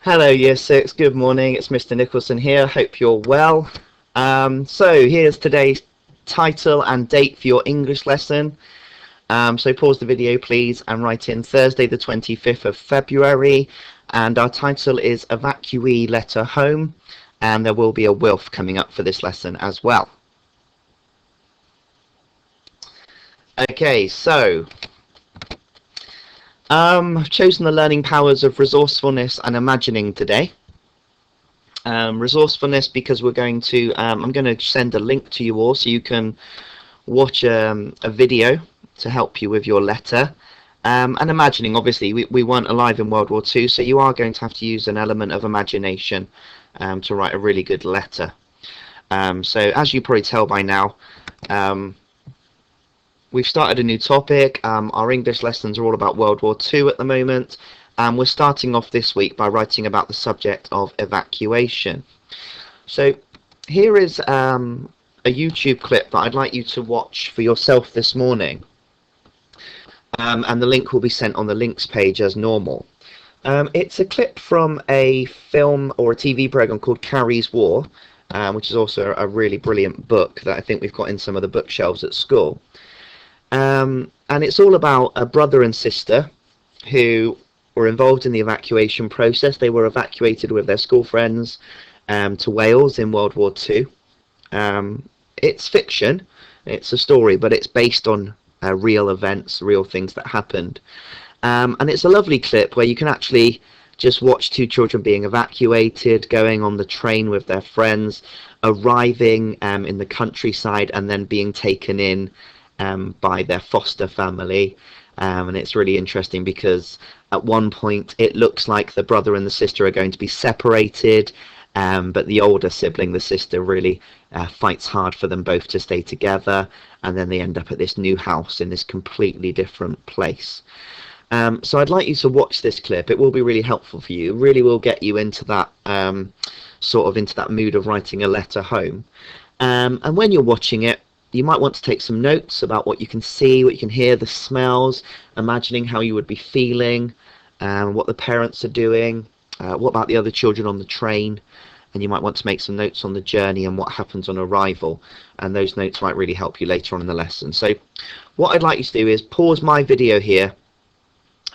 Hello, Year 6. Good morning. It's Mr. Nicholson here. Hope you're well. So here's today's title and date for your English lesson. So pause the video, please, and write in Thursday, the 25th of February. And our title is Evacuee Letter Home. And there will be a WILF coming up for this lesson as well. Okay, so I've chosen the learning powers of resourcefulness and imagining today. Resourcefulness because we're going to, I'm going to send a link to you all so you can watch a video to help you with your letter. And imagining, obviously, we weren't alive in World War II, so you are going to have to use an element of imagination to write a really good letter. So as you probably tell by now, we've started a new topic. Our English lessons are all about World War II at the moment. And we're starting off this week by writing about the subject of evacuation. So here is a YouTube clip that I'd like you to watch for yourself this morning. And the link will be sent on the links page as normal. It's a clip from a film or a TV program called Carrie's War, which is also a really brilliant book that I think we've got in some of the bookshelves at school. And it's all about a brother and sister who were involved in the evacuation process. They were evacuated with their school friends to Wales in World War II. It's fiction, it's a story, but it's based on real events, real things that happened. And it's a lovely clip where you can actually just watch two children being evacuated, going on the train with their friends, arriving in the countryside, and then being taken in by their foster family. And it's really interesting because at one point it looks like the brother and the sister are going to be separated, but the older sibling, the sister, really fights hard for them both to stay together, and then they end up at this new house in this completely different place. So I'd like you to watch this clip. It will be really helpful for you. It really will get you into that into that mood of writing a letter home. And when you're watching it, you might want to take some notes about what you can see, what you can hear, the smells, imagining how you would be feeling, what the parents are doing, what about the other children on the train, and you might want to make some notes on the journey and what happens on arrival, and those notes might really help you later on in the lesson. So what I'd like you to do is pause my video here,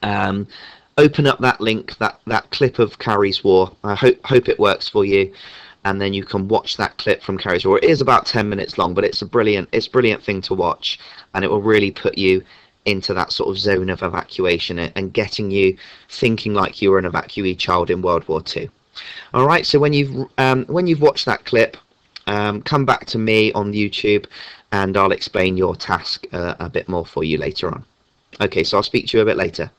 open up that link, that clip of Carrie's War. I hope it works for you. And then you can watch that clip from Carrie's War. It is about 10 minutes long, but it's a brilliant thing to watch, and it will really put you into that sort of zone of evacuation and getting you thinking like you were an evacuee child in World War II. All right, so when you've watched that clip, come back to me on YouTube, and I'll explain your task a bit more for you later on. Okay, so I'll speak to you a bit later.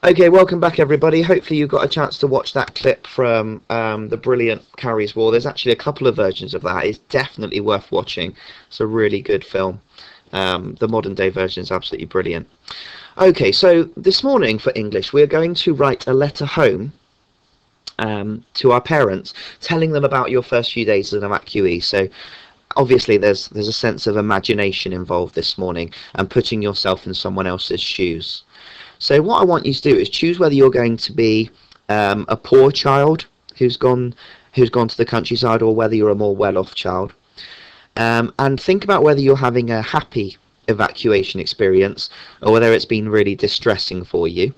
Okay, welcome back everybody. Hopefully you got a chance to watch that clip from the brilliant Carrie's War. There's actually a couple of versions of that. It's definitely worth watching. It's a really good film. The modern day version is absolutely brilliant. Okay, so this morning for English we're going to write a letter home to our parents, telling them about your first few days as an evacuee. So obviously there's a sense of imagination involved this morning and putting yourself in someone else's shoes. So what I want you to do is choose whether you're going to be a poor child who's gone to the countryside, or whether you're a more well-off child. And think about whether you're having a happy evacuation experience or whether it's been really distressing for you.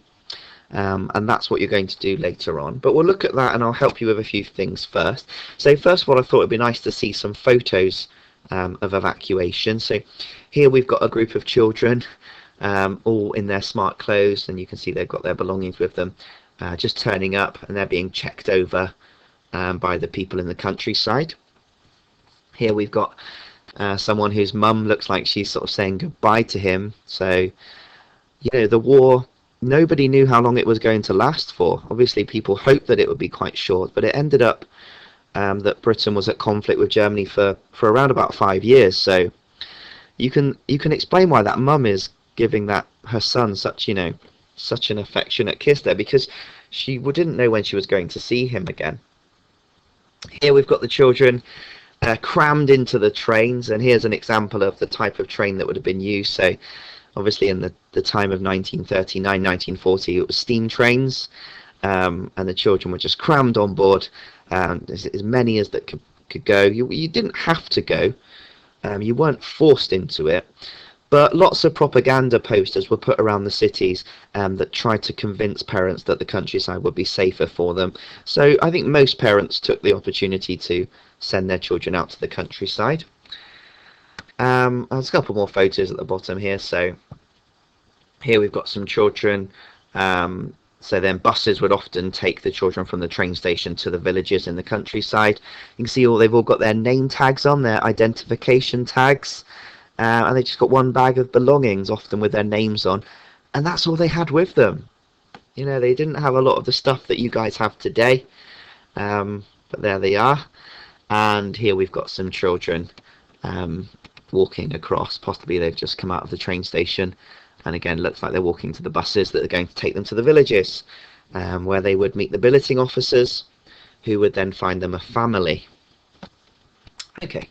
And that's what you're going to do later on. But we'll look at that, and I'll help you with a few things first. So first of all, I thought it'd be nice to see some photos of evacuation. So here we've got a group of children, all in their smart clothes, and you can see they've got their belongings with them, just turning up, and they're being checked over by the people in the countryside. Here we've got someone whose mum looks like she's sort of saying goodbye to him. So, you know, the war, nobody knew how long it was going to last for. Obviously people hoped that it would be quite short, but it ended up that Britain was at conflict with Germany for around about 5 years. So you can explain why that mum is giving her son such an affectionate kiss there, because she didn't know when she was going to see him again. Here we've got the children crammed into the trains, and here's an example of the type of train that would have been used. So obviously in the time of 1939, 1940, it was steam trains, and the children were just crammed on board, as many as that could go. You didn't have to go, you weren't forced into it, but lots of propaganda posters were put around the cities that tried to convince parents that the countryside would be safer for them. So I think most parents took the opportunity to send their children out to the countryside. There's a couple more photos at the bottom here. So here we've got some children. So then buses would often take the children from the train station to the villages in the countryside. You can see they've all got their name tags on, their identification tags. And they just got one bag of belongings, often with their names on, and that's all they had with them. You know, they didn't have a lot of the stuff that you guys have today, but there they are. And here we've got some children walking across. Possibly they've just come out of the train station, and again, looks like they're walking to the buses that are going to take them to the villages, where they would meet the billeting officers, who would then find them a family. Okay.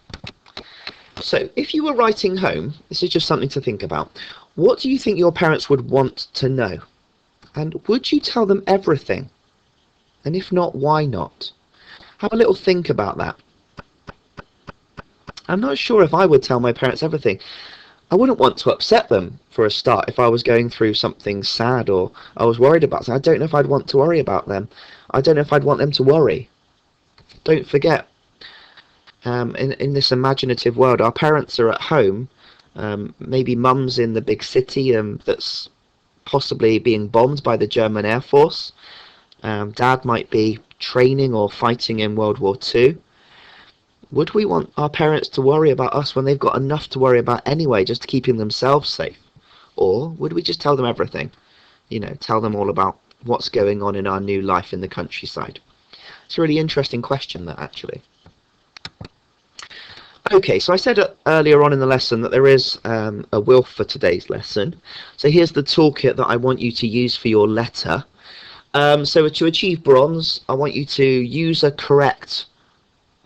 So, if you were writing home, this is just something to think about. What do you think your parents would want to know? And would you tell them everything? And if not, why not? Have a little think about that. I'm not sure if I would tell my parents everything. I wouldn't want to upset them, for a start, if I was going through something sad or I was worried about something. I don't know if I'd want to worry about them. I don't know if I'd want them to worry. Don't forget, in this imaginative world, our parents are at home. Maybe mum's in the big city that's possibly being bombed by the German Air Force. Dad might be training or fighting in World War II. Would we want our parents to worry about us when they've got enough to worry about anyway, just keeping themselves safe? Or would we just tell them everything? You know, tell them all about what's going on in our new life in the countryside? It's a really interesting question, that, actually. Okay, so I said earlier on in the lesson that there is a WILF for today's lesson. So here's the toolkit that I want you to use for your letter. So to achieve bronze, I want you to use a correct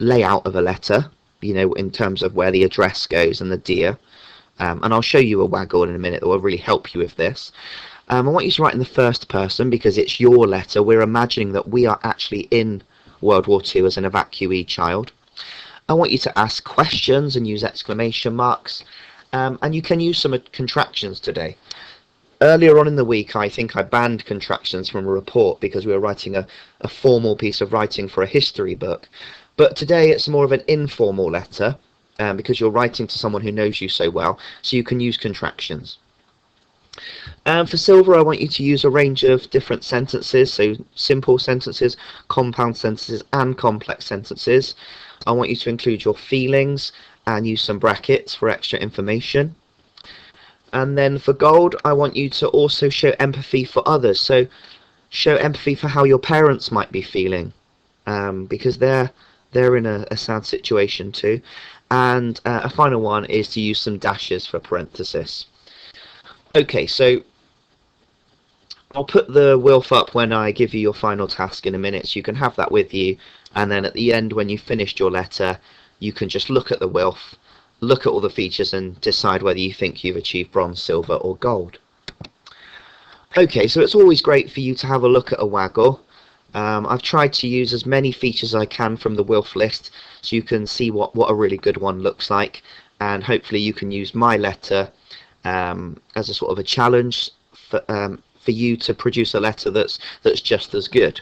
layout of a letter, you know, in terms of where the address goes and the dear. And I'll show you a Waggle in a minute that will really help you with this. I want you to write in the first person because it's your letter. We're imagining that we are actually in World War II as an evacuee child. I want you to ask questions and use exclamation marks, and you can use some contractions today. Earlier on in the week, I think I banned contractions from a report because we were writing a formal piece of writing for a history book. But today it's more of an informal letter because you're writing to someone who knows you so well, so you can use contractions. For silver, I want you to use a range of different sentences, so simple sentences, compound sentences, and complex sentences. I want you to include your feelings and use some brackets for extra information. And then for gold, I want you to also show empathy for others. So show empathy for how your parents might be feeling, because they're in a sad situation too. And a final one is to use some dashes for parenthesis. Okay, so I'll put the WILF up when I give you your final task in a minute, so you can have that with you, and then at the end, when you've finished your letter, you can just look at the WILF, look at all the features, and decide whether you think you've achieved bronze, silver, or gold. Okay, so it's always great for you to have a look at a Waggle. I've tried to use as many features as I can from the WILF list, so you can see what a really good one looks like, and hopefully you can use my letter as a sort of a challenge for you to produce a letter that's just as good.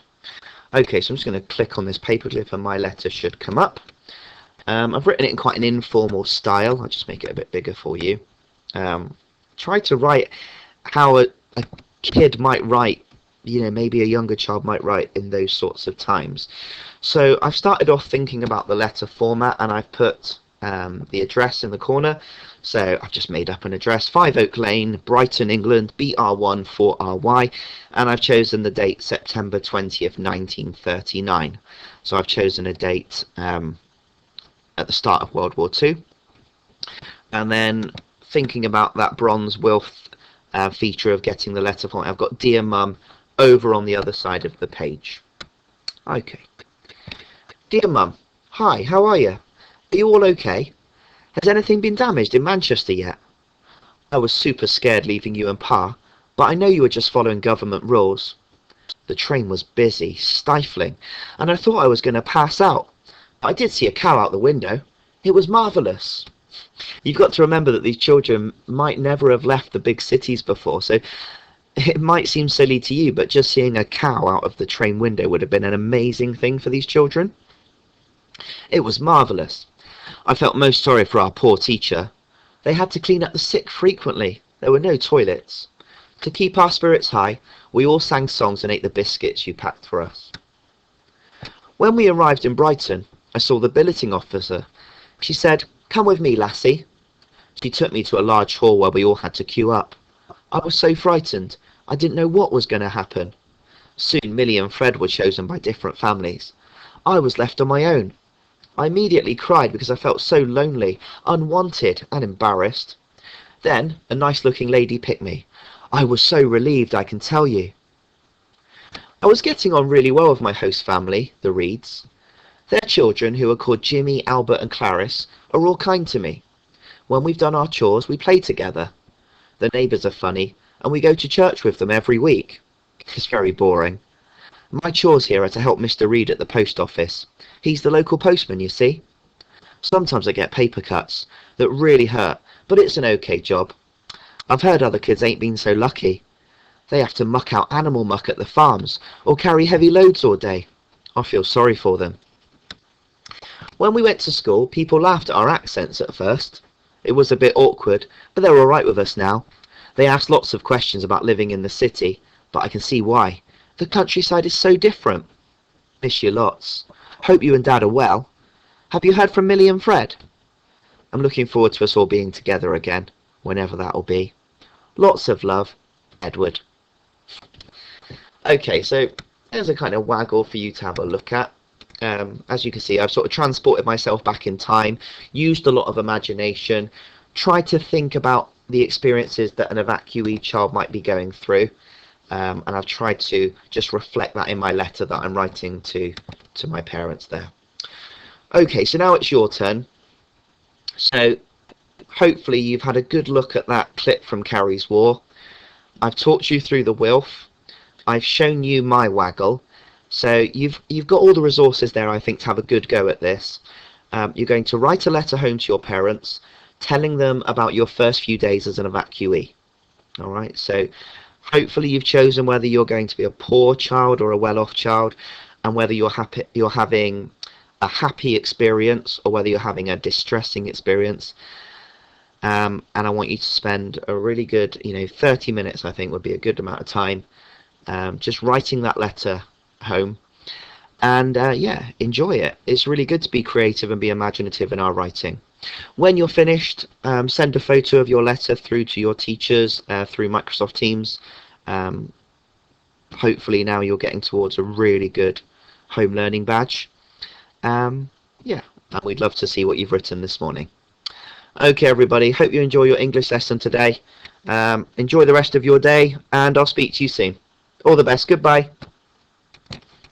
Okay, so I'm just going to click on this paperclip and my letter should come up. I've written it in quite an informal style. I'll just make it a bit bigger for you. Try to write how a kid might write, you know, maybe a younger child might write in those sorts of times. So I've started off thinking about the letter format, and I've put the address in the corner. So I've just made up an address, 5 Oak Lane, Brighton, England, BR1 4RY, and I've chosen the date September 20th, 1939. So I've chosen a date at the start of World War II. And then thinking about that bronze WILF feature of getting the letter format, I've got Dear Mum over on the other side of the page. Okay. Dear Mum, hi, how are you? Are you all okay? Has anything been damaged in Manchester yet? I was super scared leaving you and Pa, but I know you were just following government rules. The train was busy, stifling, and I thought I was going to pass out. But I did see a cow out the window. It was marvellous. You've got to remember that these children might never have left the big cities before, so it might seem silly to you, but just seeing a cow out of the train window would have been an amazing thing for these children. It was marvellous. I felt most sorry for our poor teacher. They had to clean up the sick frequently. There were no toilets. To keep our spirits high, we all sang songs and ate the biscuits you packed for us. When we arrived in Brighton, I saw the billeting officer. She said, "Come with me, lassie." She took me to a large hall where we all had to queue up. I was so frightened. I didn't know what was going to happen. Soon Millie and Fred were chosen by different families. I was left on my own. I immediately cried because I felt so lonely, unwanted and embarrassed. Then a nice-looking lady picked me. I was so relieved, I can tell you. I was getting on really well with my host family, the Reeds. Their children, who are called Jimmy, Albert and Clarice, are all kind to me. When we've done our chores, we play together. The neighbours are funny, and we go to church with them every week. It's very boring. My chores here are to help Mr. Reed at the post office. He's the local postman, you see. Sometimes I get paper cuts that really hurt, but it's an okay job. I've heard other kids ain't been so lucky. They have to muck out animal muck at the farms, or carry heavy loads all day. I feel sorry for them. When we went to school, people laughed at our accents at first. It was a bit awkward, but they're all right with us now. They asked lots of questions about living in the city, but I can see why. The countryside is so different. Miss you lots. Hope you and Dad are well. Have you heard from Millie and Fred? I'm looking forward to us all being together again, whenever that'll be. Lots of love, Edward. Okay, so there's a kind of waggle for you to have a look at. As you can see, I've sort of transported myself back in time, used a lot of imagination, tried to think about the experiences that an evacuee child might be going through, and I've tried to just reflect that in my letter that I'm writing to my parents there. Okay, so now it's your turn. So hopefully you've had a good look at that clip from Carrie's War. I've talked you through the Wilf. I've shown you my waggle. So you've got all the resources there, I think, to have a good go at this. You're going to write a letter home to your parents, telling them about your first few days as an evacuee. All right, so hopefully you've chosen whether you're going to be a poor child or a well-off child, and whether you're having a happy experience or whether you're having a distressing experience. And I want you to spend a really good, 30 minutes, I think, would be a good amount of time, just writing that letter home. And yeah, enjoy it. It's really good to be creative and be imaginative in our writing. When you're finished, send a photo of your letter through to your teachers through Microsoft Teams. Hopefully now you're getting towards a really good home learning badge. Yeah, and we'd love to see what you've written this morning. Okay, everybody, hope you enjoy your English lesson today. Enjoy the rest of your day, and I'll speak to you soon. All the best. Goodbye.